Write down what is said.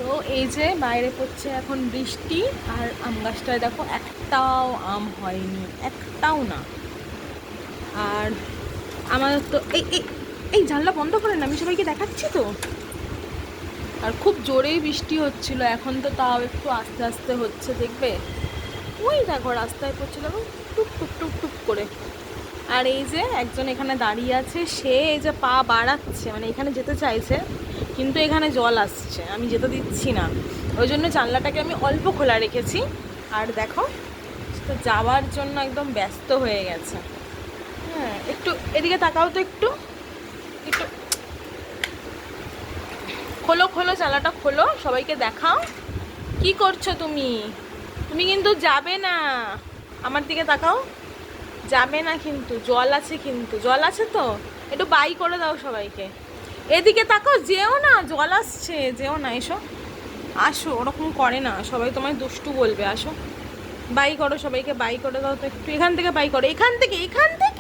তো এই যে বাইরে পড়ছে এখন বৃষ্টি, আর আম গাছটায় দেখো একটাও আম হয়নি, একটাও না। আর আমাদের তো এই এই এই জানলা বন্ধ করে না, আমি সবাইকে দেখাচ্ছি তো। আর খুব জোরেই বৃষ্টি হচ্ছিল, এখন তো তাও একটু আস্তে আস্তে হচ্ছে, দেখবে ওই দেখো রাস্তায় পড়ছে, দেখো টুক টুক টুক টুক করে। আর এই যে একজন এখানে দাঁড়িয়ে আছে, সে এই যে পা বাড়াচ্ছে, মানে এখানে যেতে চাইছে কিন্তু এখানে জল আসছে, আমি যেতে দিচ্ছি না, ওই জন্য জানলাটাকে আমি অল্প খোলা রেখেছি। আর দেখো তো যাওয়ার জন্য একদম ব্যস্ত হয়ে গেছে। হ্যাঁ, একটু এদিকে তাকাও তো, একটু একটু খোলো খোলো, জানলাটা খোলো, সবাইকে দেখাও। কি করছো তুমি? তুমি কিন্তু যাবে না, আমার দিকে তাকাও। যাবে না কিন্তু, জল আছে, কিন্তু জল আছে তো, একটু বাই করে দাও সবাইকে। এদিকে তাকাও, যেও না, জল আসছে, যেও না, এসো আসো, ওরকম করে না, সবাই তোমায় দুষ্টু বলবে, আসো। বাই করো সবাইকে, বাই করে দাও তো একটু, এখান থেকে বাই করো, এখান থেকে, এখান থেকে।